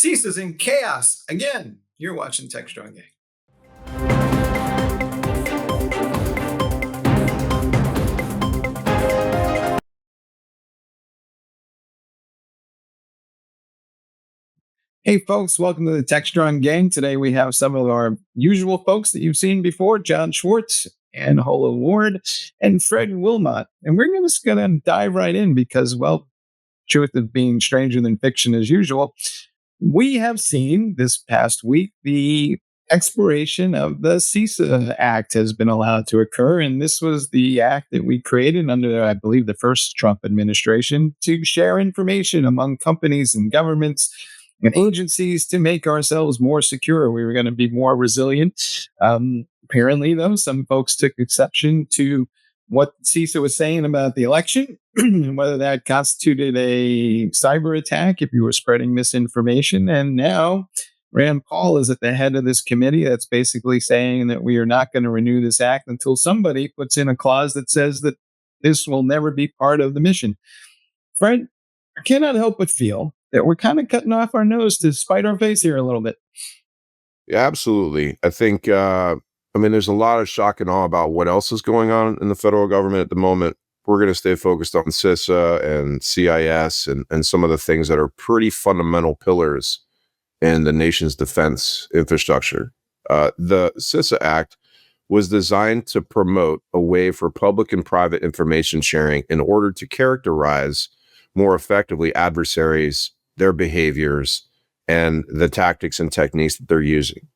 CISA's in chaos. Again, you're watching Techstrong Gang. Hey, folks, welcome to the Techstrong Gang. Today we have some of our usual folks that you've seen before, John Schwartz and Ahola Ward and Fred Wilmot. And we're just going to dive right in because, well, truth is being stranger than fiction as usual. We have seen this past week the expiration of the CISA Act has been allowed to occur. And this was the act that we created under, I believe, the first Trump administration to share information among companies and governments and agencies to make ourselves more secure. We were going to be more resilient. Apparently, though, some folks took exception to what CISA was saying about the election, whether that constituted a cyber attack if you were spreading misinformation. And now Rand Paul is at the head of this committee that's basically saying that we are not going to renew this act until somebody puts in a clause that says that this will never be part of the mission. Fred, I cannot help but feel that we're kind of cutting off our nose to spite our face here a little bit. Yeah, absolutely. I think, there's a lot of shock and awe about what else is going on in the federal government at the moment. We're going to stay focused on CISA and CIS and some of the things that are pretty fundamental pillars in the nation's defense infrastructure. The CISA Act was designed to promote a way for public and private information sharing in order to characterize more effectively adversaries, their behaviors, and the tactics and techniques that they're using.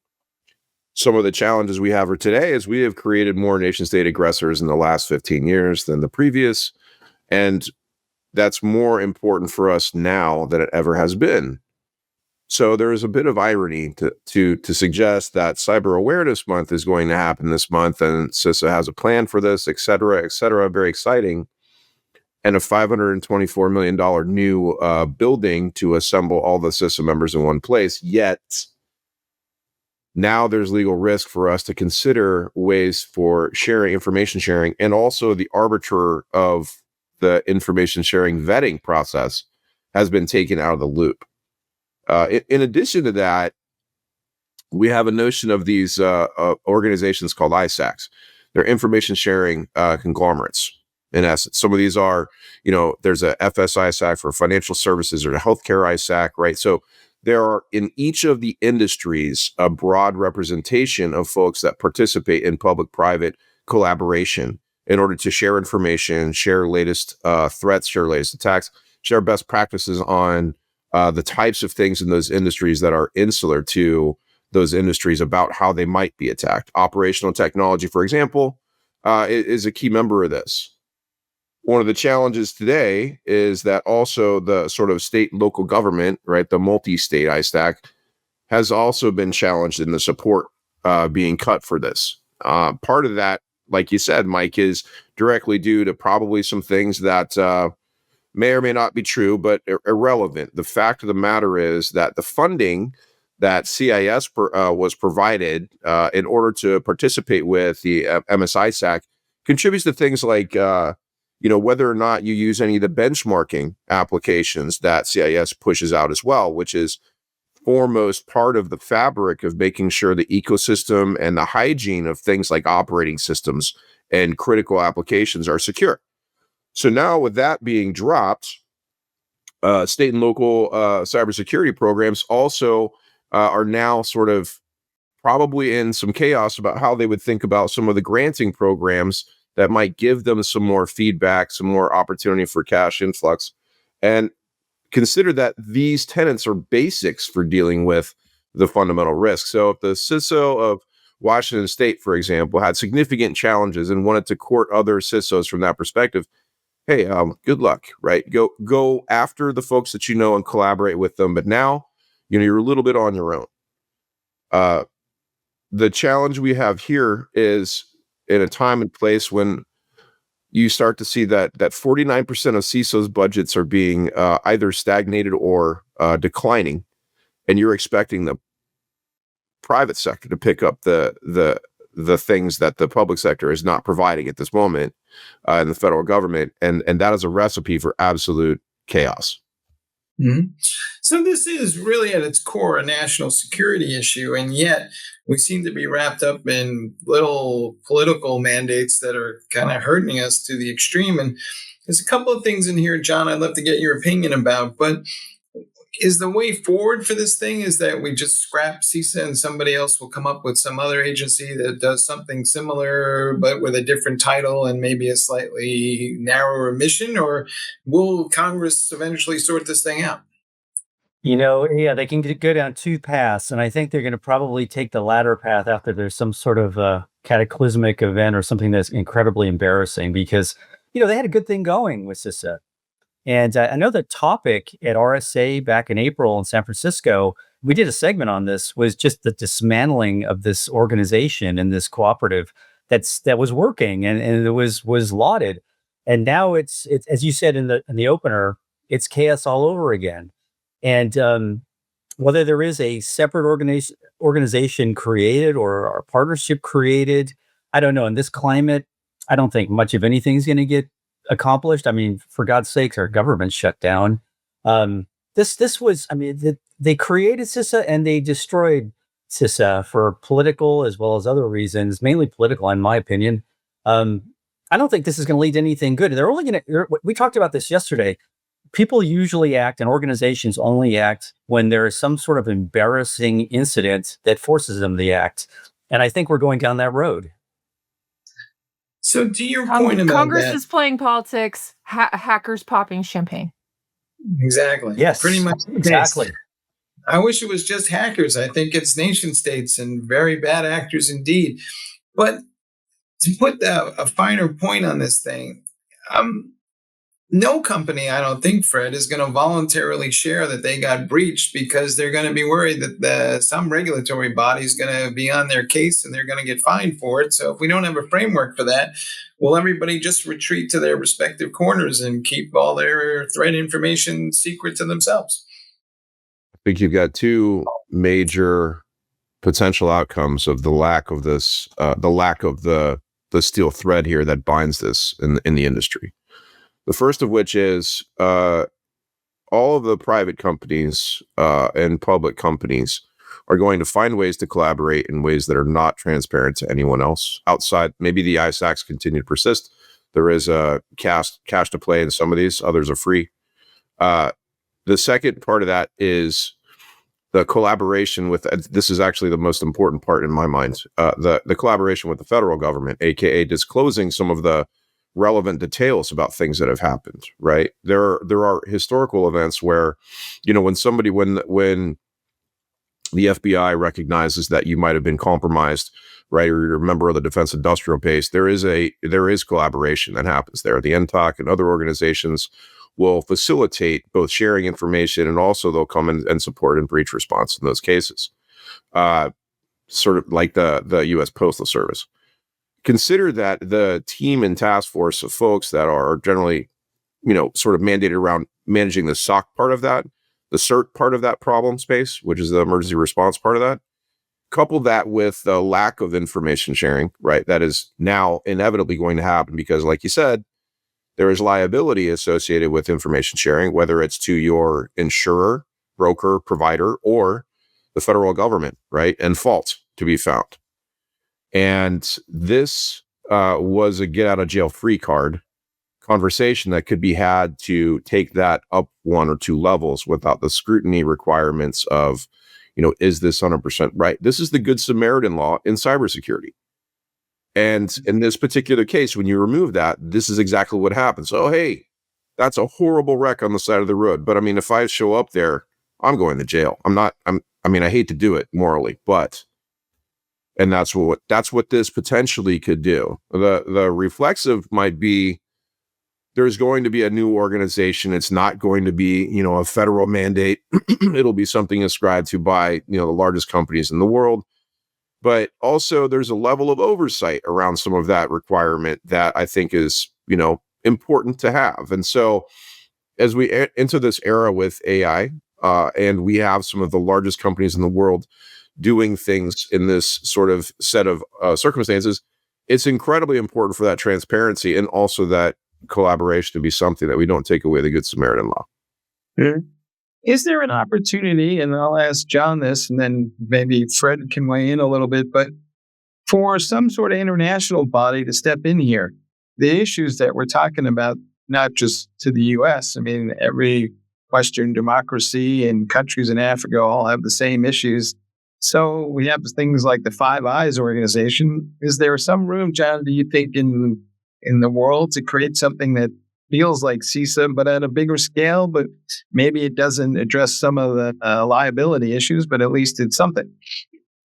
Some of the challenges we have for today is we have created more nation-state aggressors in the last 15 years than the previous, and that's more important for us now than it ever has been. So there is a bit of irony to suggest that Cyber Awareness Month is going to happen this month, and CISA has a plan for this, et cetera, very exciting. And a $524 million new building to assemble all the CISA members in one place. Yet, now there's legal risk for us to consider ways for information sharing, and also the arbiter of the information sharing vetting process has been taken out of the loop. In addition to that, we have a notion of these organizations called ISACs. They're information sharing conglomerates. In essence, some of these are, there's a FS ISAC for financial services or a healthcare ISAC, right? So there are in each of the industries a broad representation of folks that participate in public-private collaboration in order to share information, share latest threats, share latest attacks, share best practices on the types of things in those industries that are insular to those industries about how they might be attacked. Operational technology, for example, is a key member of this. One of the challenges today is that also the sort of state and local government, right, the multi-state ISAC, has also been challenged in the support being cut for this. Part of that, like you said, Mike, is directly due to probably some things that may or may not be true, but irrelevant. The fact of the matter is that the funding that CIS was provided in order to participate with the MSISAC contributes to things like whether or not you use any of the benchmarking applications that CIS pushes out as well, which is foremost part of the fabric of making sure the ecosystem and the hygiene of things like operating systems and critical applications are secure. So now with that being dropped, state and local cybersecurity programs also are now sort of probably in some chaos about how they would think about some of the granting programs that might give them some more feedback, some more opportunity for cash influx. And consider that these tenets are basics for dealing with the fundamental risk. So if the CISO of Washington State, for example, had significant challenges and wanted to court other CISOs from that perspective, hey, good luck, right? Go after the folks that you know and collaborate with them. But now, you're a little bit on your own. The challenge we have here is in a time and place when you start to see that 49% of CISO's budgets are being either stagnated or declining, and you're expecting the private sector to pick up the things that the public sector is not providing at this moment in the federal government, and that is a recipe for absolute chaos. Mhm. So this is really at its core a national security issue, and yet we seem to be wrapped up in little political mandates that are kind of hurting us to the extreme. And there's a couple of things in here, John, I'd love to get your opinion about. But is the way forward for this thing is that we just scrap CISA and somebody else will come up with some other agency that does something similar but with a different title and maybe a slightly narrower mission? Or will Congress eventually sort this thing out? Yeah, they can go down two paths, and I think they're going to probably take the latter path after there's some sort of cataclysmic event or something that's incredibly embarrassing because, they had a good thing going with CISA. And I know the topic at RSA back in April in San Francisco, we did a segment on this, was just the dismantling of this organization and this cooperative that was working and it was lauded. And now it's as you said in the opener, it's chaos all over again. And whether there is a separate organization created or a partnership created, I don't know. In this climate, I don't think much of anything is going to get accomplished. I mean, for God's sakes, our government shut down. This was, I mean, they created CISA and they destroyed CISA for political as well as other reasons, mainly political, in my opinion. Um, I don't think this is going to lead to anything good. They're only going to. We talked about this yesterday. People usually act, and organizations only act when there is some sort of embarrassing incident that forces them to act. And I think we're going down that road. So, to your point about Congress that, is playing politics, hackers popping champagne. exactly, pretty Yes, much the case. exactly. I wish it was just hackers. I think it's nation states and very bad actors indeed. But to put a finer point on this thing, um, no company, I don't think, Fred, is going to voluntarily share that they got breached because they're going to be worried that some regulatory body is going to be on their case and they're going to get fined for it. So if we don't have a framework for that, will everybody just retreat to their respective corners and keep all their threat information secret to themselves? I think you've got two major potential outcomes of the lack of this, the lack of the steel thread here that binds this in the industry. The first of which is all of the private companies and public companies are going to find ways to collaborate in ways that are not transparent to anyone else outside. Maybe the ISACs acts continue to persist. There is a cash to play in some of these, others are free. The second part of that is the collaboration with, this is actually the most important part in my mind, the collaboration with the federal government, aka disclosing some of the relevant details about things that have happened, right? There are historical events where, when the FBI recognizes that you might have been compromised, right, or you're a member of the Defense Industrial Base, there is collaboration that happens there. The NTOC and other organizations will facilitate both sharing information, and also they'll come in and support in breach response in those cases, sort of like the U.S. Postal Service. Consider that the team and task force of folks that are generally, sort of mandated around managing the SOC part of that, the CERT part of that problem space, which is the emergency response part of that. Couple that with the lack of information sharing, right? That is now inevitably going to happen because, like you said, there is liability associated with information sharing, whether it's to your insurer, broker, provider, or the federal government, right? And fault to be found. And this was a get out of jail free card conversation that could be had to take that up one or two levels without the scrutiny requirements of, is this 100% right? This is the Good Samaritan law in cybersecurity. And in this particular case, when you remove that, this is exactly what happens. Oh, hey, that's a horrible wreck on the side of the road. But I mean, if I show up there, I'm going to jail. I hate to do it morally, but, and that's what this potentially could do. The reflexive might be, there's going to be a new organization. It's not going to be, a federal mandate. It'll be something ascribed to by, the largest companies in the world. But also there's a level of oversight around some of that requirement that I think is, important to have. And so as we enter this era with AI, and we have some of the largest companies in the world doing things in this sort of set of circumstances, it's incredibly important for that transparency and also that collaboration to be something that we don't take away the Good Samaritan law. Is there an opportunity, and I'll ask John this, and then maybe Fred can weigh in a little bit, but for some sort of international body to step in here, the issues that we're talking about, not just to the US, I mean, every Western democracy and countries in Africa all have the same issues. So we have things like the Five Eyes organization. Is there some room, John, do you think, in the world to create something that feels like CISA, but at a bigger scale, but maybe it doesn't address some of the liability issues, but at least it's something?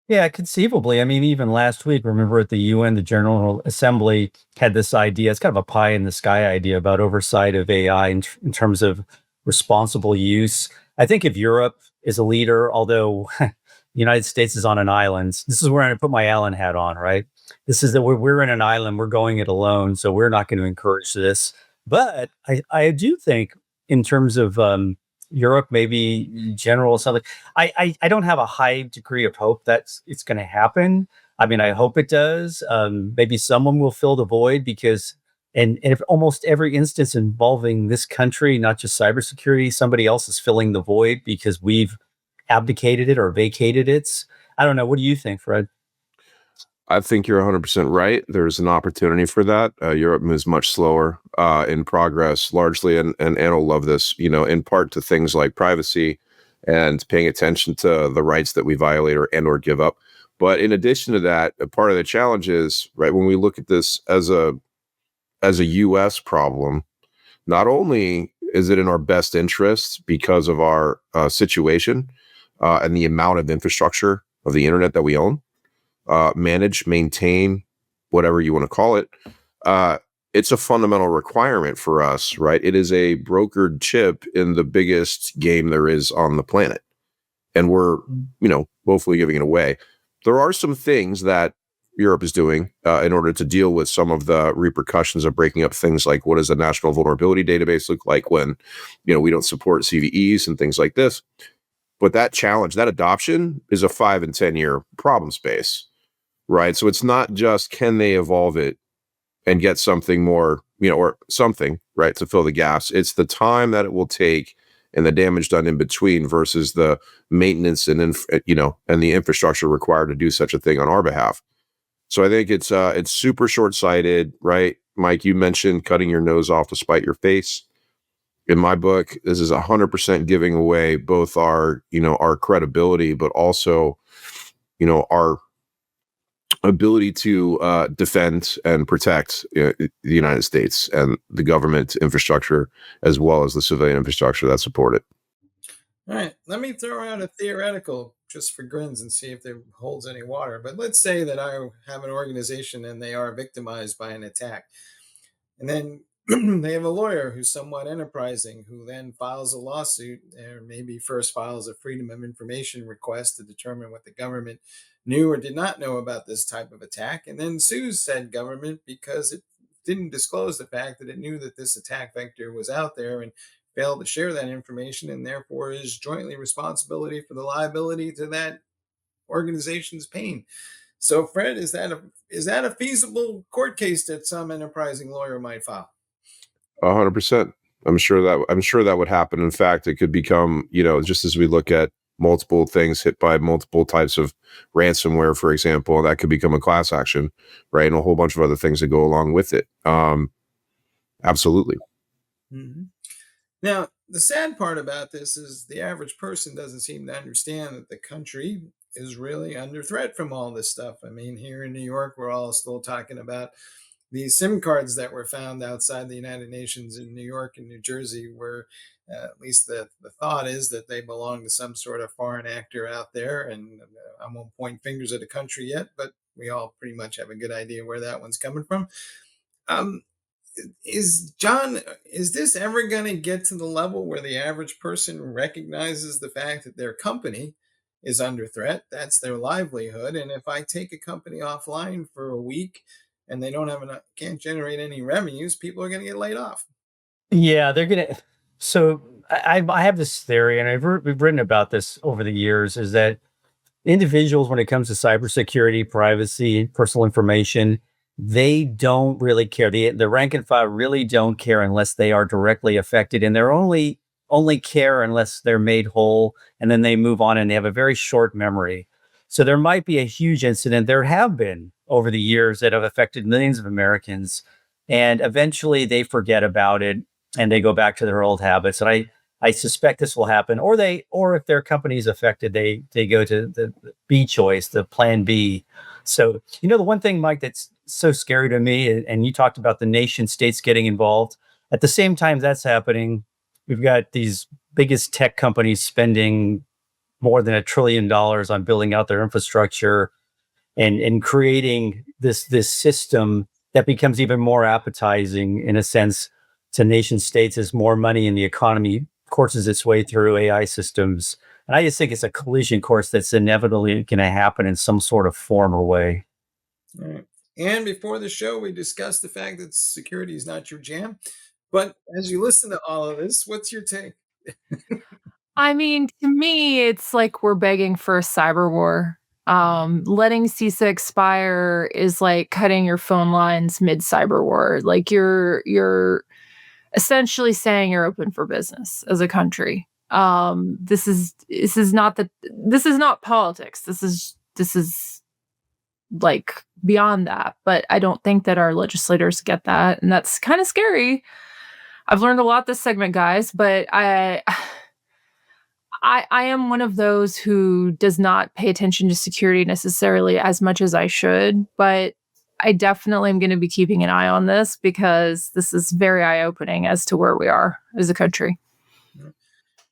Yeah, conceivably. I mean, even last week, remember at the UN, the General Assembly had this idea. It's kind of a pie in the sky idea about oversight of AI in terms of responsible use. I think if Europe is a leader, although the United States is on an island, this is where I put my Allen hat on, right? This is that we're in an island, we're going it alone, so we're not going to encourage this. But I do think, in terms of Europe, maybe general something. I don't have a high degree of hope that it's going to happen. I mean, I hope it does. Maybe someone will fill the void because, and if almost every instance involving this country, not just cybersecurity, somebody else is filling the void because we've abdicated it or vacated it. I don't know. What do you think, Fred? I think you're 100% right. There's an opportunity for that. Europe moves much slower in progress, largely, and Anna will love this, in part to things like privacy and paying attention to the rights that we violate or give up. But in addition to that, a part of the challenge is, right, when we look at this as a U.S. problem, not only is it in our best interest because of our situation and the amount of infrastructure of the internet that we own, manage, maintain, whatever you want to call it, it's a fundamental requirement for us, right? It is a brokered chip in the biggest game there is on the planet. And we're, woefully giving it away. There are some things that Europe is doing in order to deal with some of the repercussions of breaking up things like what does a national vulnerability database look like when, we don't support CVEs and things like this. But that challenge, that adoption is a 5 and 10 year problem space. Right. So it's not just can they evolve it and get something more, or something, right, to fill the gaps. It's the time that it will take and the damage done in between versus the maintenance and, and the infrastructure required to do such a thing on our behalf. So I think it's super short-sighted, right? Mike, you mentioned cutting your nose off to spite your face. In my book, this is 100% giving away both our, our credibility, but also, our ability to defend and protect the United States and the government infrastructure, as well as the civilian infrastructure that support it. All right, let me throw out a theoretical just for grins and see if it holds any water. But let's say that I have an organization and they are victimized by an attack. And then they have a lawyer who's somewhat enterprising who then files a lawsuit or maybe first files a Freedom of Information request to determine what the government knew or did not know about this type of attack, and then sues said government because it didn't disclose the fact that it knew that this attack vector was out there and failed to share that information and therefore is jointly responsibility for the liability to that organization's pain. So, Fred, is that a feasible court case that some enterprising lawyer might file? 100%. I'm sure that would happen. In fact, it could become, just as we look at multiple things hit by multiple types of ransomware, for example, that could become a class action, right? And a whole bunch of other things that go along with it. Absolutely. Mm-hmm. Now, the sad part about this is the average person doesn't seem to understand that the country is really under threat from all this stuff. I mean, here in New York, we're all still talking about these SIM cards that were found outside the United Nations in New York and New Jersey, where at least the thought is that they belong to some sort of foreign actor out there. And I won't point fingers at a country yet, but we all pretty much have a good idea where that one's coming from. Um, is this ever going to get to the level where the average person recognizes the fact that their company is under threat? That's their livelihood. And if I take a company offline for a week and they don't have enough, can't generate any revenues, people are going to get laid off. Yeah, they're gonna. So I have this theory, and we've written about this over the years, is that individuals, when it comes to cybersecurity, privacy, personal information, they don't really care. The rank and file really don't care unless they are directly affected, and they're only only care unless they're made whole, and then they move on and they have a very short memory. So there might be a huge incident. There have been over the years that have affected millions of Americans, and eventually they forget about it and they go back to their old habits. And I suspect this will happen, or if their company is affected, they go to the B choice, the plan B. So, the one thing, Mike, that's so scary to me, and you talked about the nation states getting involved. At the same time that's happening, we've got these biggest tech companies spending more than $1 trillion on building out their infrastructure and creating this system that becomes even more appetizing in a sense to nation states as more money in the economy courses its way through AI systems. And I just think it's a collision course that's inevitably going to happen in some sort of form or way. All right. And before the show, we discussed the fact that security is not your jam. But as you listen to all of this, what's your take? I mean, to me, it's like we're begging for a cyber war. Letting CISA expire is like cutting your phone lines mid cyber war. Like you're essentially saying you're open for business as a country. This is not politics. This is like beyond that. But I don't think that our legislators get that, and that's kind of scary. I've learned a lot this segment, guys, but I am one of those who does not pay attention to security necessarily as much as I should, but I definitely am going to be keeping an eye on this because this is very eye-opening as to where we are as a country.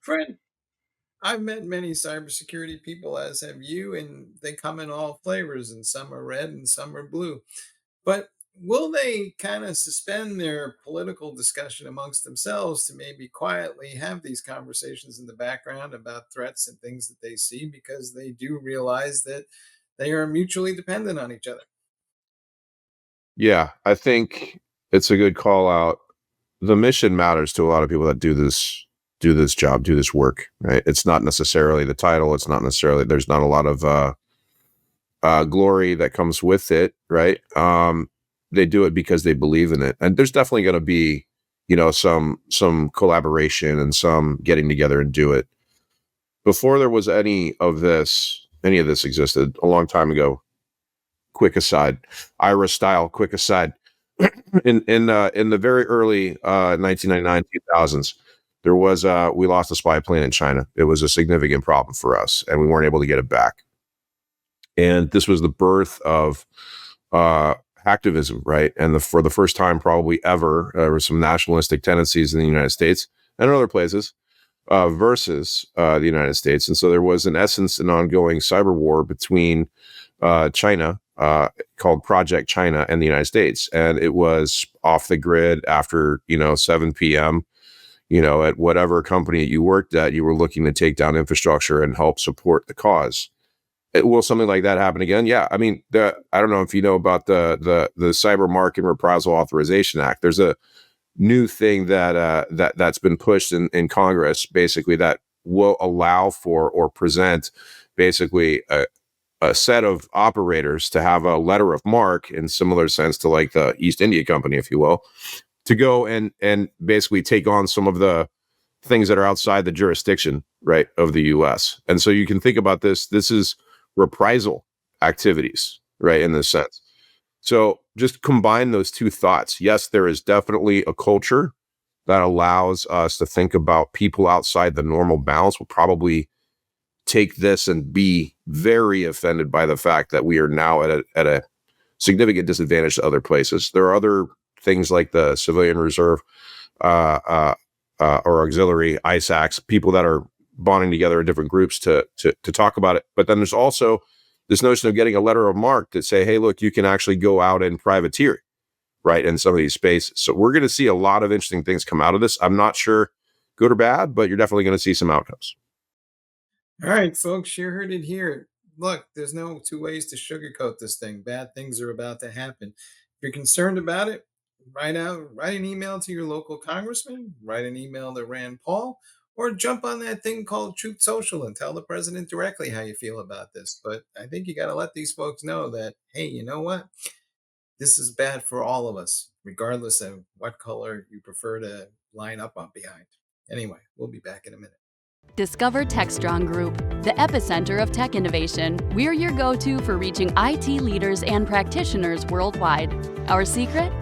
Friend, I've met many cybersecurity people, as have you, and they come in all flavors, and some are red and some are blue. But will they kind of suspend their political discussion amongst themselves to maybe quietly have these conversations in the background about threats and things that they see because they do realize that they are mutually dependent on each other? Yeah, I think it's a good call out. The mission matters to a lot of people that do this job, do this work, right? It's not necessarily the title. It's not necessarily, there's not a lot of glory that comes with it, right? They do it because they believe in it, and there's definitely going to be, some collaboration and some getting together and do it. Before there was any of this existed a long time ago. Quick aside, Ira style. Quick aside. In the very early 1999 2000s, we lost a spy plane in China. It was a significant problem for us, and we weren't able to get it back. And this was the birth of hacktivism, right? And for the first time, probably ever, there were some nationalistic tendencies in the United States and other places versus the United States. And so there was, in essence, an ongoing cyber war between China, called Project China, and the United States. And it was off the grid after, 7 p.m. At whatever company you worked at, you were looking to take down infrastructure and help support the cause. Will something like that happen again? Yeah. I mean, I don't know if you know about the Cyber Mark and Reprisal Authorization Act. There's a new thing that's been pushed in Congress, basically, that will allow for or present basically a set of operators to have a letter of marque in similar sense to like the East India Company, if you will, to go and basically take on some of the things that are outside the jurisdiction, right, of the U.S. And so you can think about this. This is reprisal activities, right, in this sense. So just combine those two thoughts. Yes, there is definitely a culture that allows us to think about people outside the normal bounds will probably take this and be very offended by the fact that we are now at a significant disadvantage to other places. There are other things like the civilian reserve or auxiliary ISACs, people that are bonding together in different groups to talk about it. But then there's also this notion of getting a letter of marque that say, hey, look, you can actually go out and privateer, right, in some of these spaces. So we're going to see a lot of interesting things come out of this. I'm not sure good or bad, but you're definitely going to see some outcomes. All right, folks, you heard it here. Look, there's no two ways to sugarcoat this thing. Bad things are about to happen. If you're concerned about it, write an email to your local congressman, write an email to Rand Paul, or jump on that thing called Truth Social and tell the president directly how you feel about this. But I think you got to let these folks know that, hey, you know what? This is bad for all of us, regardless of what color you prefer to line up on behind. Anyway, we'll be back in a minute. Discover Techstrong Group, the epicenter of tech innovation. We're your go-to for reaching IT leaders and practitioners worldwide. Our secret?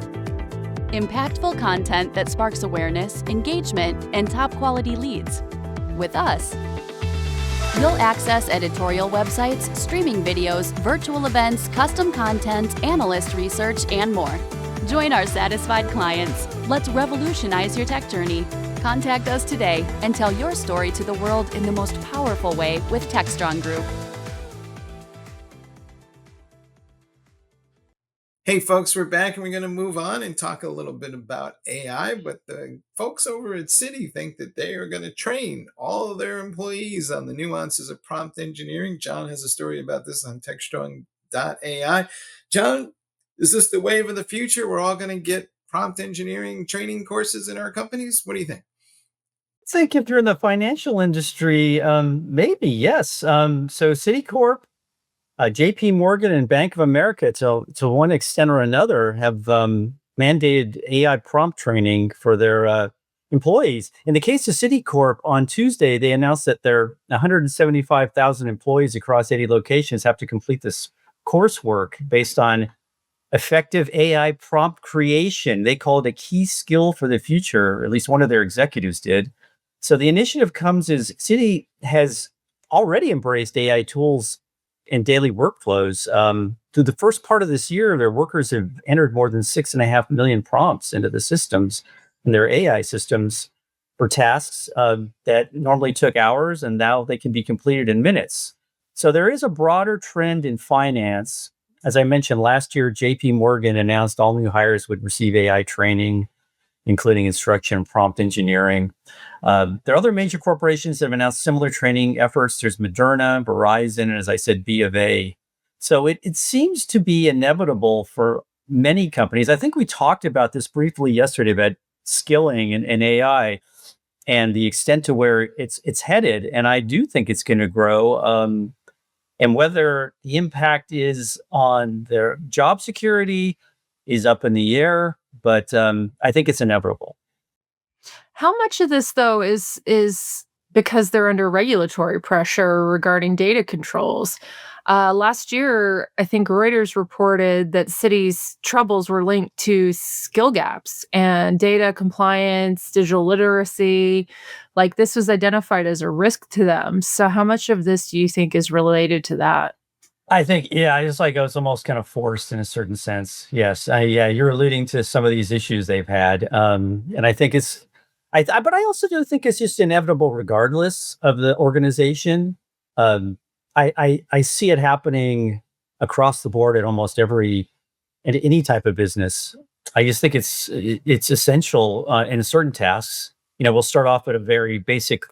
Impactful content that sparks awareness, engagement, and top-quality leads. With us, you'll access editorial websites, streaming videos, virtual events, custom content, analyst research, and more. Join our satisfied clients. Let's revolutionize your tech journey. Contact us today and tell your story to the world in the most powerful way with Techstrong Group. Hey folks, we're back and we're going to move on and talk a little bit about AI, but the folks over at Citi think that they are going to train all of their employees on the nuances of prompt engineering. John has a story about this on Techstrong.ai. John, is this the wave of the future? We're all going to get prompt engineering training courses in our companies? What do you think? I think if you're in the financial industry, maybe, yes. So Citicorp, JP Morgan, and Bank of America, to one extent or another, have mandated AI prompt training for their employees. In the case of Citicorp, on Tuesday, they announced that their 175,000 employees across 80 locations have to complete this coursework based on effective AI prompt creation. They call it a key skill for the future, or at least one of their executives did. So the initiative comes as Citi has already embraced AI tools in daily workflows. Through the first part of this year, their workers have entered more than 6.5 million prompts into the systems, and their AI systems, for tasks that normally took hours, and now they can be completed in minutes. So there is a broader trend in finance. As I mentioned last year, JP Morgan announced all new hires would receive AI training, including instruction and prompt engineering. There are other major corporations that have announced similar training efforts. There's Moderna, Verizon, and as I said, B of A. So it seems to be inevitable for many companies. I think we talked about this briefly yesterday about skilling and AI and the extent to where it's headed. And I do think it's going to grow. And whether the impact is on their job security is up in the air, but I think it's inevitable. How much of this, though, is because they're under regulatory pressure regarding data controls? Last year, I think Reuters reported that Citi's troubles were linked to skill gaps and data compliance, digital literacy. Like, this was identified as a risk to them. So how much of this do you think is related to that? I think, yeah, it's like it's almost kind of forced in a certain sense. Yes, yeah, you're alluding to some of these issues they've had, and I think but I also do think it's just inevitable, regardless of the organization. Um, I see it happening across the board at almost at any type of business. I just think it's essential in certain tasks. We'll start off at a very basic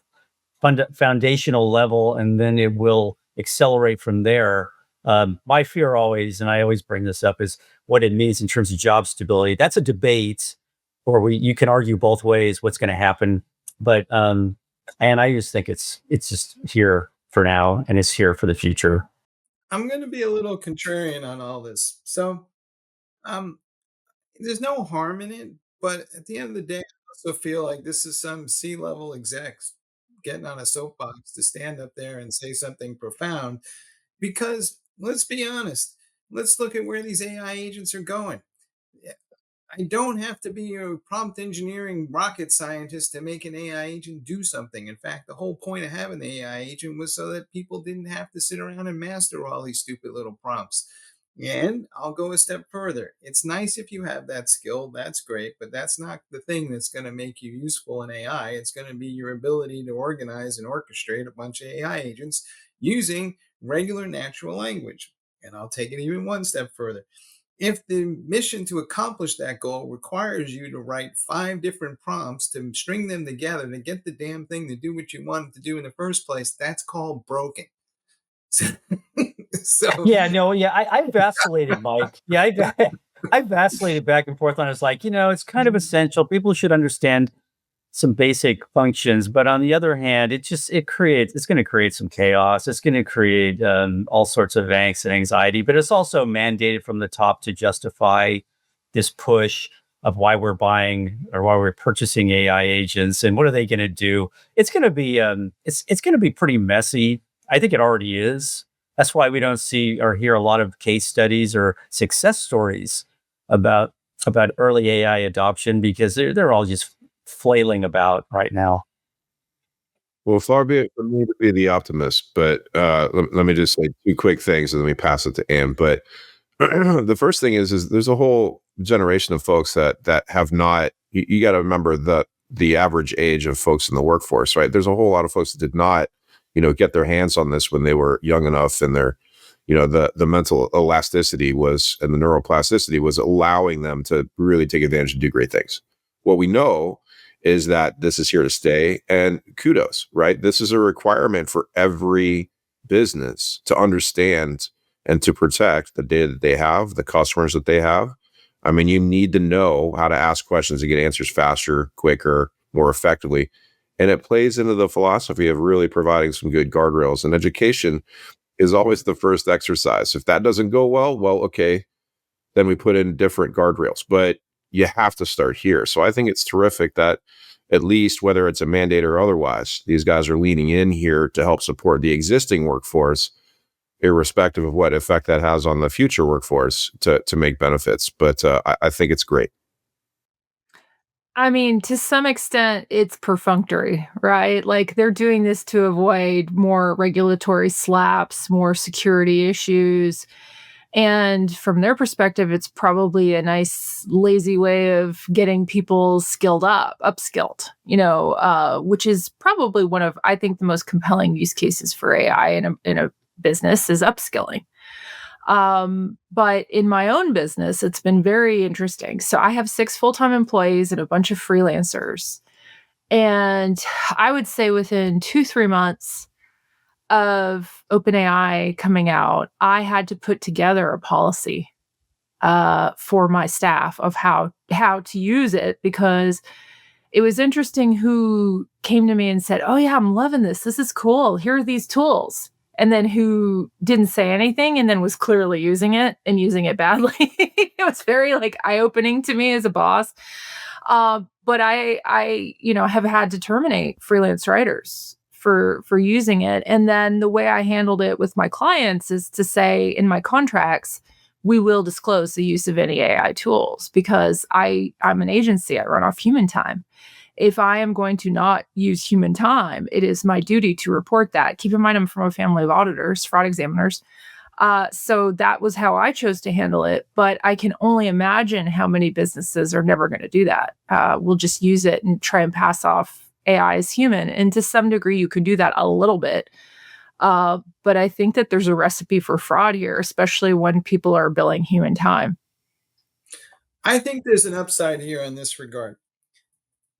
foundational level, and then it will accelerate from there. My fear always, and I always bring this up, is what it means in terms of job stability. That's a debate, or you can argue both ways what's going to happen. But and I just think it's just here for now, and it's here for the future. I'm going to be a little contrarian on all this. So, there's no harm in it, but at the end of the day, I also feel like this is some C-level execs getting on a soapbox to stand up there and say something profound. Because let's be honest, let's look at where these AI agents are going. I don't have to be a prompt engineering rocket scientist to make an AI agent do something. In fact, the whole point of having the AI agent was so that people didn't have to sit around and master all these stupid little prompts. And I'll go a step further. It's nice if you have that skill, that's great, but that's not the thing that's going to make you useful in AI. It's going to be your ability to organize and orchestrate a bunch of AI agents using regular natural language. And I'll take it even one step further. If the mission to accomplish that goal requires you to write 5 different prompts to string them together to get the damn thing to do what you want it to do in the first place, that's called broken. So Yeah, no, yeah, I vacillated, Mike. Yeah, I vacillated back and forth on it. It's like, it's kind of essential. People should understand some basic functions, but on the other hand, it's going to create some chaos. It's going to create all sorts of angst and anxiety, but it's also mandated from the top to justify this push. of why we're buying or why we're purchasing AI agents and what are they going to do. It's going to be it's going to be pretty messy. I think it already is. That's why we don't see or hear a lot of case studies or success stories about early AI adoption because they're all just flailing about right now. Well, far be it for me to be the optimist, but let me just say two quick things and then we pass it to Ann. But the first thing is there's a whole generation of folks that have not. You got to remember the average age of folks in the workforce, right? There's a whole lot of folks that did not, get their hands on this when they were young enough, and their, the mental elasticity was and the neuroplasticity was allowing them to really take advantage and do great things. What we know is that this is here to stay, and kudos, right? This is a requirement for every business to understand and to protect the data that they have, the customers that they have. I mean, you need to know how to ask questions and get answers faster, quicker, more effectively. And it plays into the philosophy of really providing some good guardrails. And education is always the first exercise. If that doesn't go well, okay, then we put in different guardrails. But you have to start here. So I think it's terrific that at least whether it's a mandate or otherwise, these guys are leaning in here to help support the existing workforce, irrespective of what effect that has on the future workforce to make benefits. But I think it's great. I mean, to some extent, it's perfunctory, right? Like they're doing this to avoid more regulatory slaps, more security issues. And from their perspective, it's probably a nice, lazy way of getting people skilled up, upskilled, which is probably one of, I think, the most compelling use cases for AI in a business is upskilling. But in my own business, it's been very interesting. So I have 6 full-time employees and a bunch of freelancers. And I would say within 2-3 months of OpenAI coming out, I had to put together a policy for my staff of how to use it, because it was interesting who came to me and said, "Oh yeah, I'm loving this. This is cool. Here are these tools." And then who didn't say anything and then was clearly using it and using it badly. It was very eye-opening to me as a boss. But I have had to terminate freelance writers for using it. And then the way I handled it with my clients is to say in my contracts, we will disclose the use of any AI tools, because I'm an agency. I run off human time. If I am going to not use human time, it is my duty to report that. Keep in mind, I'm from a family of auditors, fraud examiners. So that was how I chose to handle it. But I can only imagine how many businesses are never going to do that. We'll just use it and try and pass off AI as human. And to some degree, you can do that a little bit. But I think that there's a recipe for fraud here, especially when people are billing human time. I think there's an upside here in this regard,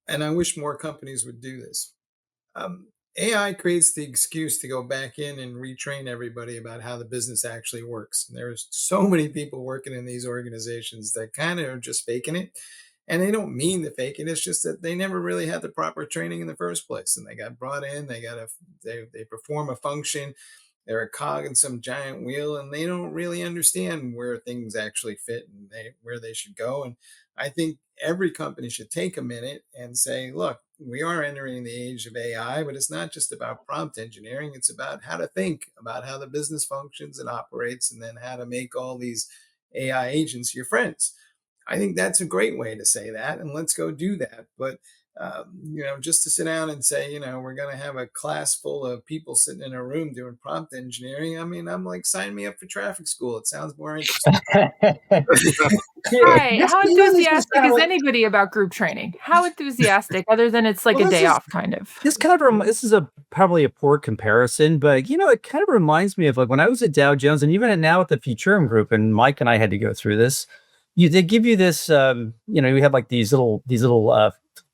and I wish more companies would do this. AI creates the excuse to go back in and retrain everybody about how the business actually works. And there's so many people working in these organizations that kind of are just faking it. And they don't mean to fake it. It's just that they never really had the proper training in the first place. And they got brought in, they perform a function, they're a cog in some giant wheel, and they don't really understand where things actually fit and where they should go. And I think every company should take a minute and say, look, we are entering the age of AI, but it's not just about prompt engineering. It's about how to think about how the business functions and operates, and then how to make all these AI agents your friends. I think that's a great way to say that, and let's go do that. But just to sit down and say, we're going to have a class full of people sitting in a room doing prompt engineering. I mean, I'm like, sign me up for traffic school. It sounds more interesting. Right. How enthusiastic is anybody about group training? How enthusiastic, other than it's like a day off kind of? This is probably a poor comparison, but it kind of reminds me of when I was at Dow Jones, and even now at the Futurum Group, and Mike and I had to go through this. They give you this, we have these little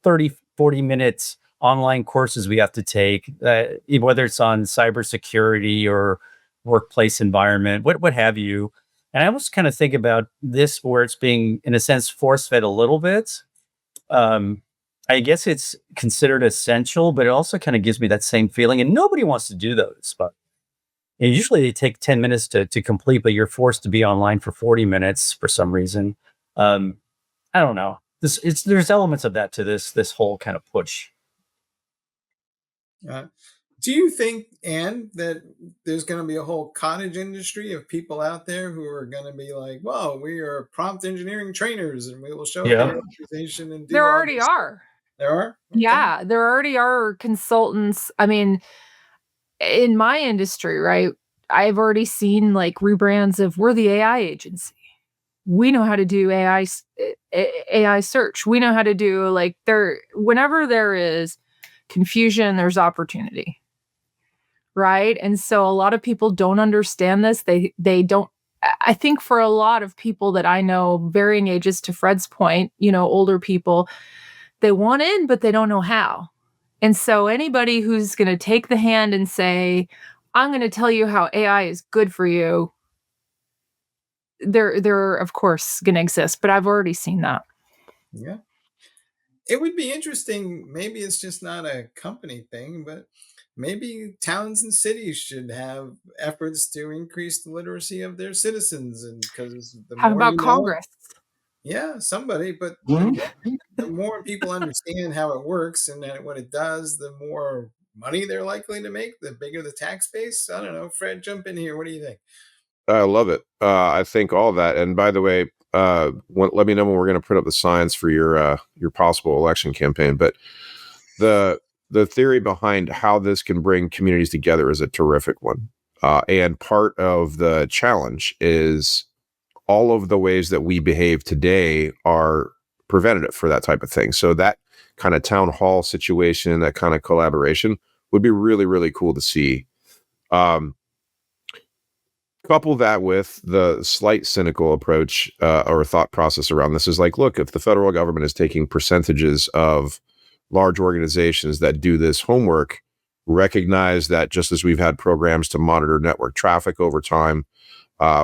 30, 40 minutes online courses we have to take, whether it's on cybersecurity or workplace environment, what have you. And I always kind of think about this where it's being, in a sense, force-fed a little bit. I guess it's considered essential, but it also kind of gives me that same feeling. And nobody wants to do those, but usually they take 10 minutes to complete, but you're forced to be online for 40 minutes for some reason. I don't know. there's elements of that to this whole kind of push. Do you think, Anne, that there's going to be a whole cottage industry of people out there who are going to be like, well, we are prompt engineering trainers and we will show up Yeah. your organization and do There all already this stuff? are. There are? Okay. Yeah, there already are consultants. I mean, in my industry, right? I've already seen like rebrands of we're the AI agency. We know how to do AI search. We know how to do like whenever there is confusion, there's opportunity. Right? And so a lot of people don't understand this. They don't. I think for a lot of people that I know, varying ages, to Fred's point, older people, they want in, but they don't know how. And so anybody who's going to take the hand and say, I'm going to tell you how AI is good for you, they're of course going to exist, but I've already seen that. Yeah. It would be interesting. Maybe it's just not a company thing, but maybe towns and cities should have efforts to increase the literacy of their citizens. And because the How more about you know, Congress? yeah, somebody, but the more people understand how it works and what it does, the more money they're likely to make, the bigger the tax base. I don't know. Fred, jump in here. What do you think? I love it. I think all that. And by the way, let me know when we're going to print up the signs for your possible election campaign. But the theory behind how this can bring communities together is a terrific one. And part of the challenge is all of the ways that we behave today are preventative for that type of thing. So that kind of town hall situation, that kind of collaboration would be really, really cool to see. Couple that with the slight cynical approach or thought process around this is like, look, if the federal government is taking percentages of large organizations that do this homework, recognize that just as we've had programs to monitor network traffic over time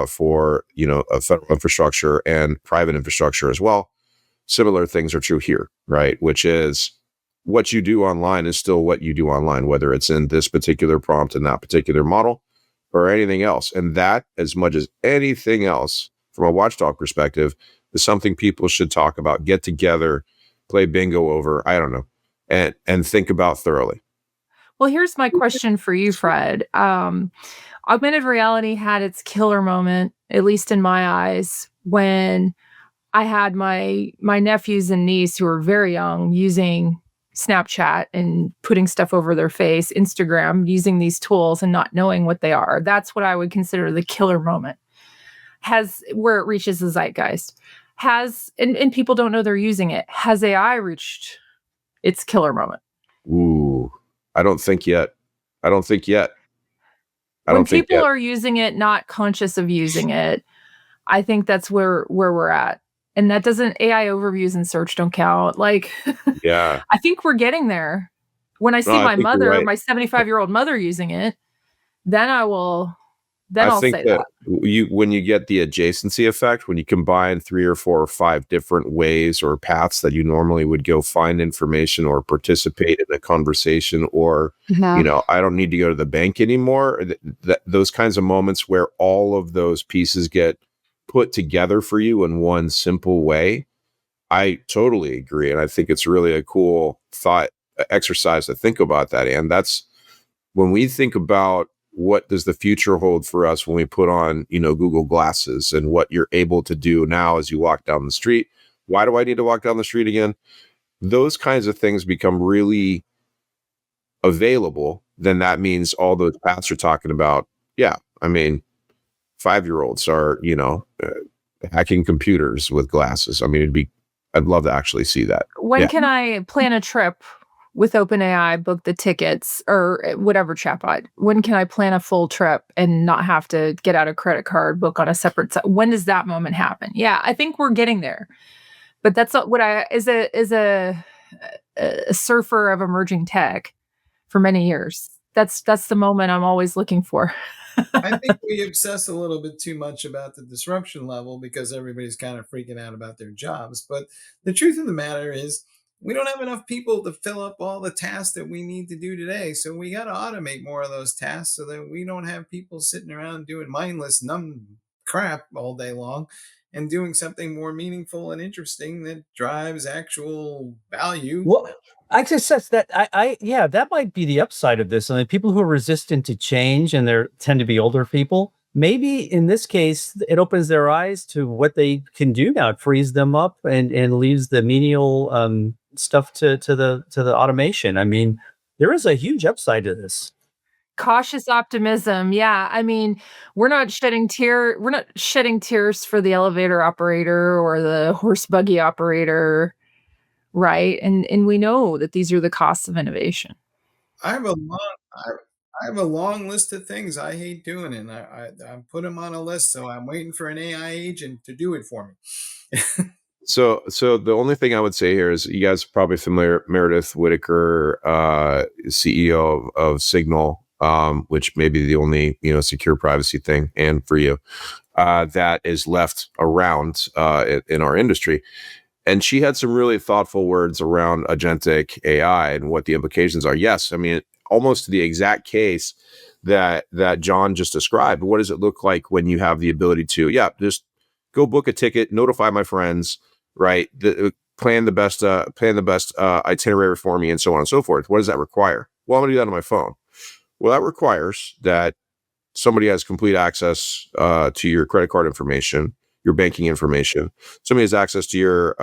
for a federal infrastructure and private infrastructure as well, similar things are true here, right? Which is what you do online is still what you do online, whether it's in this particular prompt and that particular model or anything else. And that, as much as anything else, from a watchdog perspective, is something people should talk about, get together, play bingo over, I don't know, and think about thoroughly. Well, here's my question for you, Fred. Augmented reality had its killer moment, at least in my eyes, when I had my nephews and niece who were very young using Snapchat and putting stuff over their face, Instagram, using these tools and not knowing what they are. That's what I would consider the killer moment. Where it reaches the zeitgeist. And people don't know they're using it. Has AI reached its killer moment? Ooh, I don't think yet. When people are using it, not conscious of using it, I think that's where we're at. And that doesn't, AI overviews and search don't count. Like, Yeah. I think we're getting there. When I see my mother, right. my 75-year-old mother using it, then I'll say that. When you get the adjacency effect, when you combine 3 or 4 or 5 different ways or paths that you normally would go find information or participate in a conversation, or, I don't need to go to the bank anymore. Those kinds of moments where all of those pieces get put together for you in one simple way. I totally agree. And I think it's really a cool thought exercise to think about that. And that's when we think about what does the future hold for us when we put on, Google glasses and what you're able to do now as you walk down the street. Why do I need to walk down the street again? Those kinds of things become really available. Then that means all those paths you're talking about. Yeah. I mean, 5-year-olds are, hacking computers with glasses. I mean, I'd love to actually see that. When can I plan a trip with OpenAI, book the tickets or whatever chatbot? When can I plan a full trip and not have to get out a credit card, book on a separate site? When does that moment happen? Yeah, I think we're getting there. But that's what is a surfer of emerging tech for many years. That's the moment I'm always looking for. I think we obsess a little bit too much about the disruption level because everybody's kind of freaking out about their jobs. But the truth of the matter is, we don't have enough people to fill up all the tasks that we need to do today. So we got to automate more of those tasks so that we don't have people sitting around doing mindless, crap all day long and doing something more meaningful and interesting that drives actual value. Well, I just says that yeah, that might be the upside of this. I mean, people who are resistant to change and they tend to be older people. Maybe in this case, it opens their eyes to what they can do now. It frees them up and leaves the menial stuff to the automation. I mean, there is a huge upside to this. Cautious optimism. Yeah. I mean, we're not shedding tears for the elevator operator or the horse buggy operator, right? And we know that these are the costs of innovation. I have a long, I, I have a long list of things I hate doing, and I put them on a list. So I'm waiting for an AI agent to do it for me. So the only thing I would say here is you guys are probably familiar, Meredith Whitaker, CEO of Signal, which may be the only, secure privacy thing, and for you, that is left around in our industry. And she had some really thoughtful words around agentic AI and what the implications are. Yes, I mean, almost to the exact case that John just described. What does it look like when you have the ability to, just go book a ticket, notify my friends, right? Plan the best itinerary for me, and so on and so forth. What does that require? Well, I'm gonna do that on my phone. Well, that requires that somebody has complete access to your credit card information, your banking information. Somebody has access to your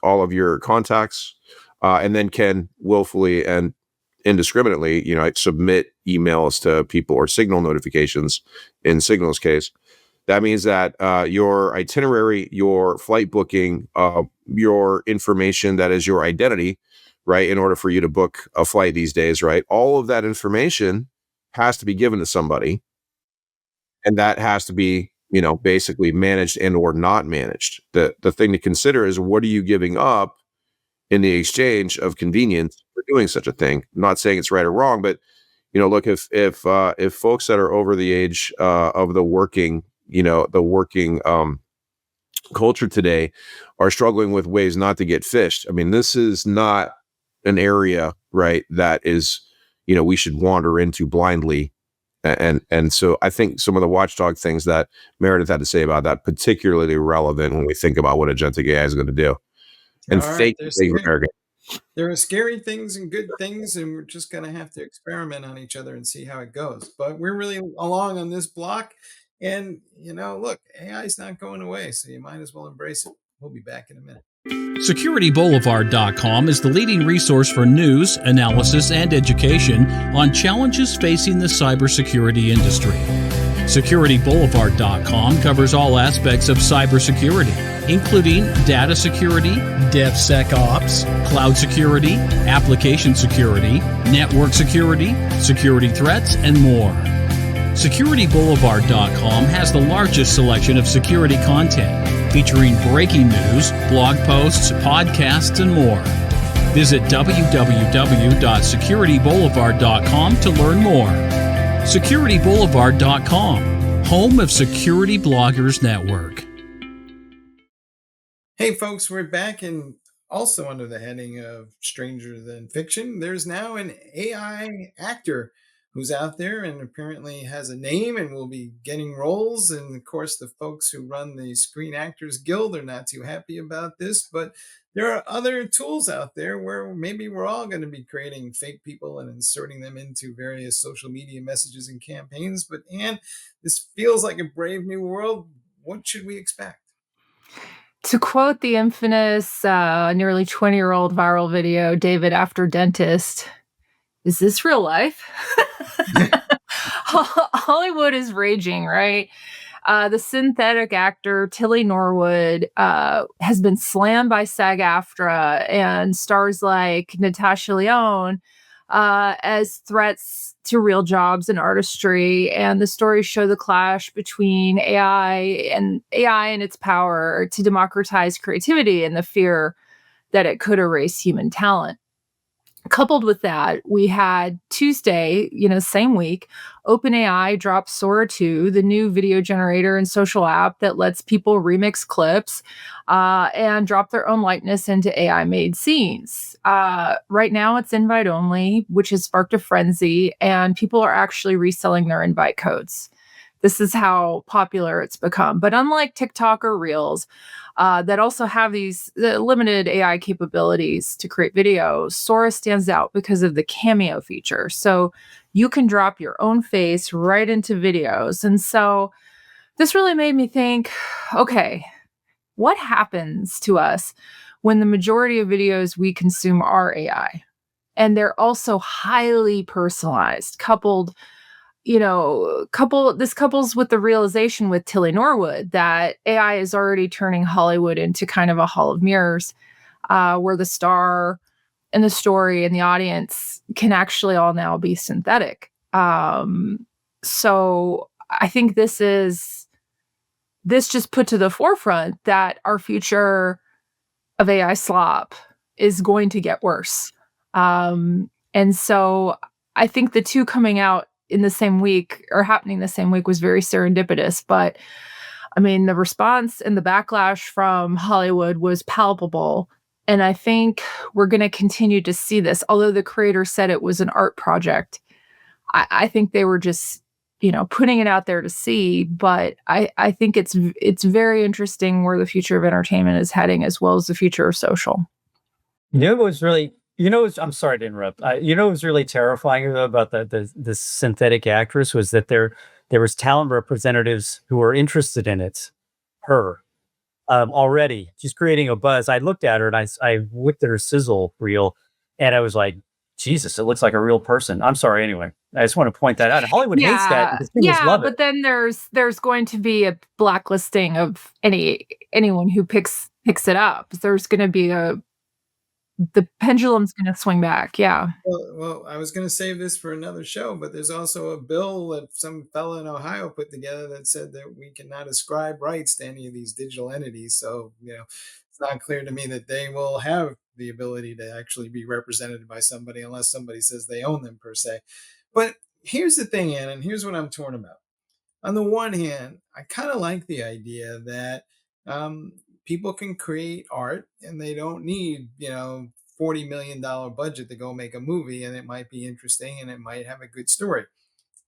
all of your contacts, and then can willfully and indiscriminately, submit emails to people or signal notifications. In Signal's case, that means that your itinerary, your flight booking, your information that is your identity, right? In order for you to book a flight these days, right? All of that information has to be given to somebody, and that has to be, basically managed and or not managed. The thing to consider is, what are you giving up in the exchange of convenience for doing such a thing? I'm not saying it's right or wrong, but look, if folks that are over the age of the working culture today are struggling with ways not to get phished. I mean, this is not an area, right, that is, we should wander into blindly. And so I think some of the watchdog things that Meredith had to say about that particularly relevant when we think about what agentic AI is going to do. And All right, thank you, America. there are scary things and good things, and we're just going to have to experiment on each other and see how it goes. But we're really along on this block. And, look, AI is not going away, so you might as well embrace it. We'll be back in a minute. SecurityBoulevard.com is the leading resource for news, analysis, and education on challenges facing the cybersecurity industry. SecurityBoulevard.com covers all aspects of cybersecurity, including data security, DevSecOps, cloud security, application security, network security, security threats, and more. SecurityBoulevard.com has the largest selection of security content, featuring breaking news, blog posts, podcasts, and more. Visit www.securityboulevard.com to learn more. SecurityBoulevard.com, home of Security Bloggers Network. Hey, folks, we're back, and also under the heading of Stranger Than Fiction, there's now an AI actor who's out there and apparently has a name and will be getting roles. And of course, the folks who run the Screen Actors Guild are not too happy about this, but there are other tools out there where maybe we're all going to be creating fake people and inserting them into various social media messages and campaigns. But Anne, this feels like a brave new world. What should we expect? To quote the infamous nearly 20-year-old viral video, David After Dentist, is this real life? Hollywood is raging, right? The synthetic actor Tilly Norwood has been slammed by SAG-AFTRA and stars like Natasha Lyonne as threats to real jobs and artistry. And the stories show the clash between AI and its power to democratize creativity and the fear that it could erase human talent. Coupled with that, we had Tuesday, same week, OpenAI dropped Sora 2, the new video generator and social app that lets people remix clips and drop their own likeness into AI-made scenes. Right now, it's invite only, which has sparked a frenzy, and people are actually reselling their invite codes. This is how popular it's become. But unlike TikTok or Reels, that also have these limited AI capabilities to create videos, Sora stands out because of the cameo feature. So you can drop your own face right into videos. And so this really made me think, okay, what happens to us when the majority of videos we consume are AI? And they're also highly personalized, this couples with the realization with Tilly Norwood that AI is already turning Hollywood into kind of a hall of mirrors, where the star and the story and the audience can actually all now be synthetic. So I think this just put to the forefront that our future of AI slop is going to get worse. And so I think the two coming out in the same week or happening the same week was very serendipitous. But I mean, the response and the backlash from Hollywood was palpable. And I think we're going to continue to see this. Although the creator said it was an art project, I think they were just, putting it out there to see. But I think it's very interesting where the future of entertainment is heading, as well as the future of social. What was really, I'm sorry to interrupt. What was really terrifying about the synthetic actress was that there was talent representatives who were interested in it. Her, already, she's creating a buzz. I looked at her and I looked at her sizzle reel, and I was like, Jesus, it looks like a real person. I'm sorry. Anyway, I just want to point that out. Hollywood hates that. And consumers love but it. then there's going to be a blacklisting of anyone who picks it up. There's going to be the pendulum's going to swing back. Yeah. Well, I was going to save this for another show, but there's also a bill that some fella in Ohio put together that said that we cannot ascribe rights to any of these digital entities. So, it's not clear to me that they will have the ability to actually be represented by somebody unless somebody says they own them per se. But here's the thing, Ann, and here's what I'm torn about. On the one hand, I kind of like the idea that people can create art and they don't need, $40 million budget to go make a movie, and it might be interesting and it might have a good story.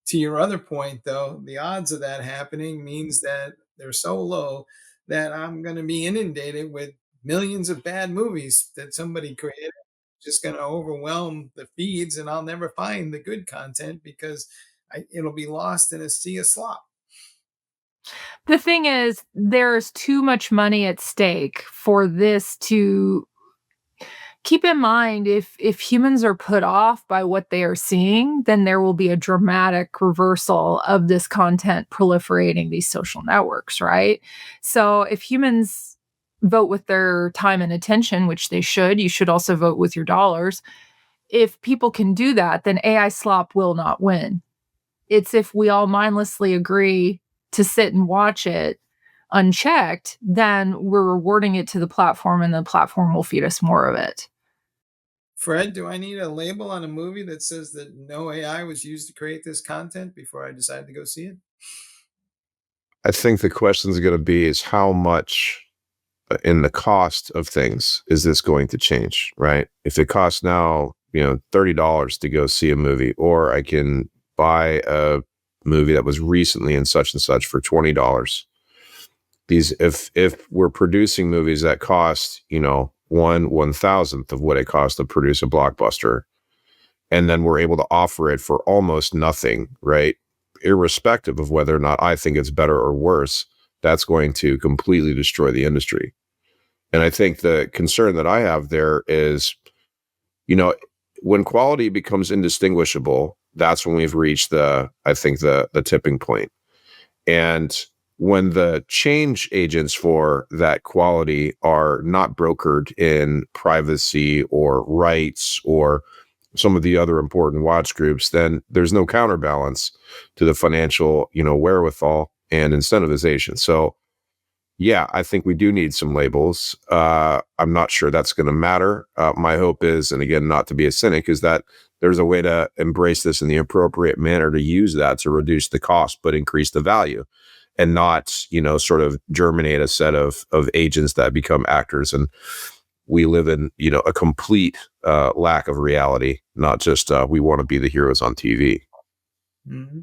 To your other point, though, the odds of that happening means that they're so low that I'm going to be inundated with millions of bad movies that somebody created, just going to overwhelm the feeds, and I'll never find the good content because it'll be lost in a sea of slop. The thing is, there's too much money at stake for this to keep in mind. If humans are put off by what they are seeing, then there will be a dramatic reversal of this content proliferating these social networks, right? So if humans vote with their time and attention, which they should, you should also vote with your dollars. If people can do that, then AI slop will not win. It's if we all mindlessly agree to sit and watch it unchecked, then we're rewarding it to the platform, and the platform will feed us more of it. Fred, do I need a label on a movie that says that no AI was used to create this content before I decide to go see it? I think the question is going to be is how much in the cost of things is this going to change, right? If it costs now, $30 to go see a movie, or I can buy a movie that was recently in such and such for $20. If we're producing movies that cost, 1/1000th of what it costs to produce a blockbuster, and then we're able to offer it for almost nothing, right? Irrespective of whether or not I think it's better or worse, that's going to completely destroy the industry. And I think the concern that I have there is, when quality becomes indistinguishable, that's when we've reached the tipping point. And when the change agents for that quality are not brokered in privacy or rights or some of the other important watch groups, then there's no counterbalance to the financial, wherewithal and incentivization. So yeah, I think we do need some labels. I'm not sure that's going to matter. My hope is, and again, not to be a cynic, is that there's a way to embrace this in the appropriate manner to use that to reduce the cost, but increase the value, and not, sort of germinate a set of agents that become actors. And we live in, a complete lack of reality, not just we want to be the heroes on TV. Mm-hmm.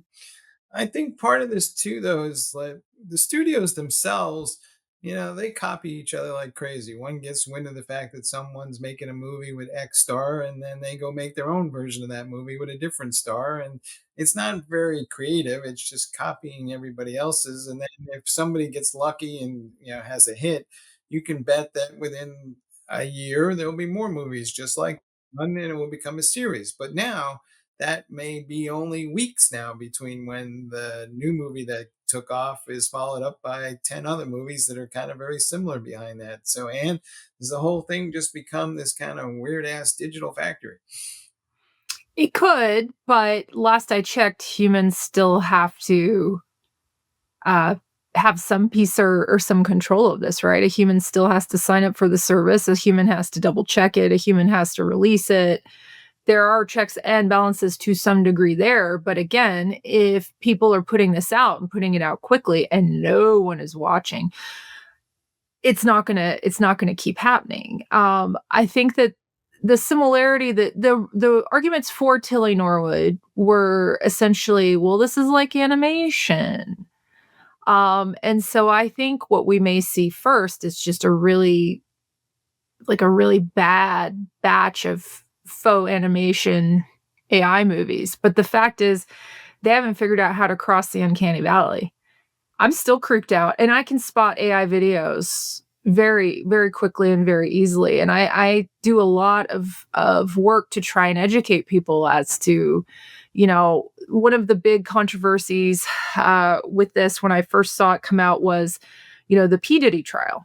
I think part of this too, though, is like the studios themselves, they copy each other like crazy. One gets wind of the fact that someone's making a movie with X star, and then they go make their own version of that movie with a different star. And it's not very creative. It's just copying everybody else's. And then if somebody gets lucky and, has a hit, you can bet that within a year, there'll be more movies just like one, and it will become a series. But now, that may be only weeks now between when the new movie that took off is followed up by 10 other movies that are kind of very similar behind that. So, and does the whole thing just become this kind of weird ass digital factory? It could, but last I checked, humans still have to uh, have some piece or some control of this, right? A human still has to sign up for the service. A human has to double check it. A human has to release it. There are checks and balances to some degree there. But again, if people are putting this out and putting it out quickly and no one is watching, it's not gonna keep happening. I think that the similarity that the arguments for Tilly Norwood were essentially, well, this is like animation. And so I think what we may see first is just a really bad batch of faux animation AI movies. But the fact is, they haven't figured out how to cross the uncanny valley. I'm still creeped out, and I can spot AI videos very, very quickly and very easily. And I do a lot of work to try and educate people as to, one of the big controversies with this when I first saw it come out was, the P. Diddy trial.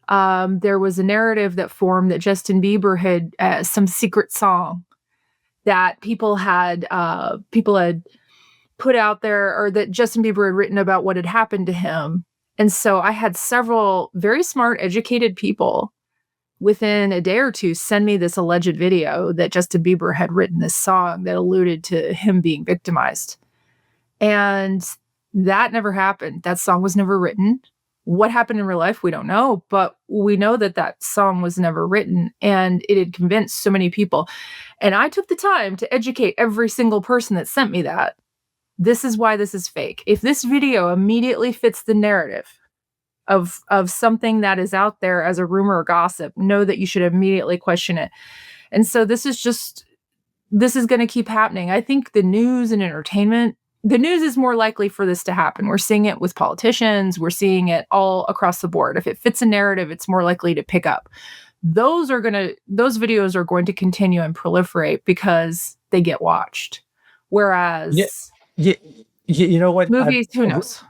There was a narrative that formed that Justin Bieber had some secret song that people had put out there, or that Justin Bieber had written about what had happened to him. And so I had several very smart, educated people within a day or two send me this alleged video that Justin Bieber had written this song that alluded to him being victimized. And that never happened. That song was never written. What happened in real life, we don't know, but we know that that song was never written, and it had convinced so many people. And I took the time to educate every single person that sent me that. This is why this is fake. If this video immediately fits the narrative of something that is out there as a rumor or gossip, know that you should immediately question it. And so this is going to keep happening. I think the news and entertainment, the news is more likely for this to happen. We're seeing it with politicians. We're seeing it all across the board. If it fits a narrative, it's more likely to pick up. Those videos are going to continue and proliferate because they get watched. Whereas you know what? Movies, who knows?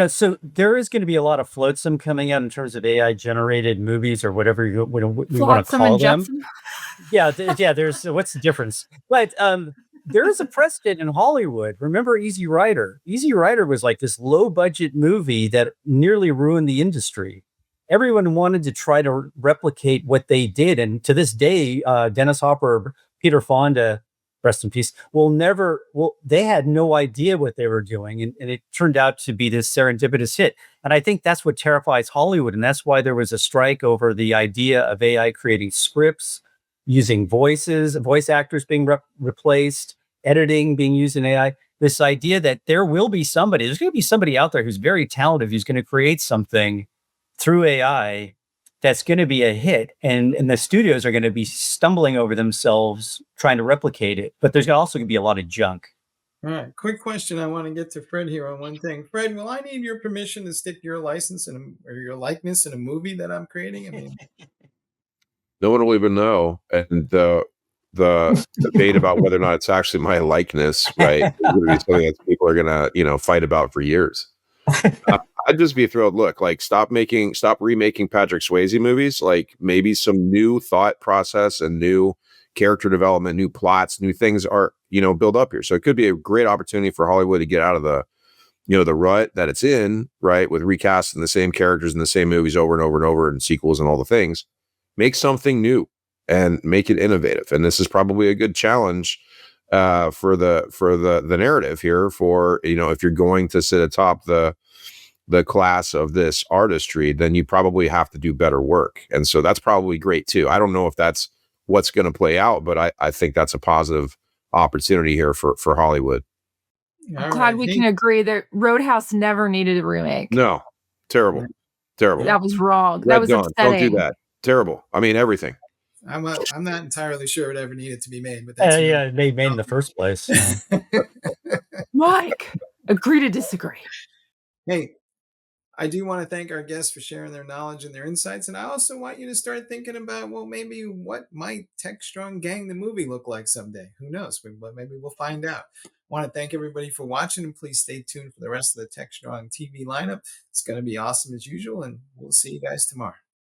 So there is going to be a lot of flotsam coming out in terms of AI generated movies or whatever we want to call them. There's what's the difference? But there is a precedent in Hollywood. Remember Easy Rider? Easy Rider was like this low budget movie that nearly ruined the industry. Everyone wanted to try to replicate what they did. And to this day, Dennis Hopper, Peter Fonda, rest in peace, they had no idea what they were doing. And it turned out to be this serendipitous hit. And I think that's what terrifies Hollywood. And that's why there was a strike over the idea of AI creating scripts, using voice actors being replaced, editing being used in AI. This idea that there's going to be somebody out there who's very talented, who's going to create something through AI that's going to be a hit, and the studios are going to be stumbling over themselves trying to replicate it. But there's also going to be a lot of junk. All right. Quick question. I want to get to Fred here on one thing. Fred, will I need your permission to stick your license or your likeness in a movie that I'm creating? I mean, no one will even know. And the debate about whether or not it's actually my likeness, right, is going to be something that people are going to, fight about for years. I'd just be thrilled. Look, like stop remaking Patrick Swayze movies. Like maybe some new thought process and new character development, new plots, new things are, build up here. So it could be a great opportunity for Hollywood to get out of the rut that it's in, right? With recasting the same characters in the same movies over and over and over, and sequels and all the things. Make something new and make it innovative. And this is probably a good challenge for the narrative here for, if you're going to sit atop the class of this artistry, then you probably have to do better work. And so that's probably great too. I don't know if that's what's going to play out, but I think that's a positive opportunity here for Hollywood. All Glad right. we Hey, can agree that Roadhouse never needed a remake. No, terrible, terrible. That was wrong. That Red was Dawn, don't do upsetting. that. Terrible. I mean, everything. I'm not entirely sure it ever needed to be made, but that's your Yeah, they made in the first place. Mike, agree to disagree. Hey, I do want to thank our guests for sharing their knowledge and their insights. And I also want you to start thinking about, well, maybe what might Techstrong Gang the movie look like someday? Who knows? Maybe we'll find out. I want to thank everybody for watching, and please stay tuned for the rest of the Techstrong TV lineup. It's going to be awesome as usual, and we'll see you guys tomorrow.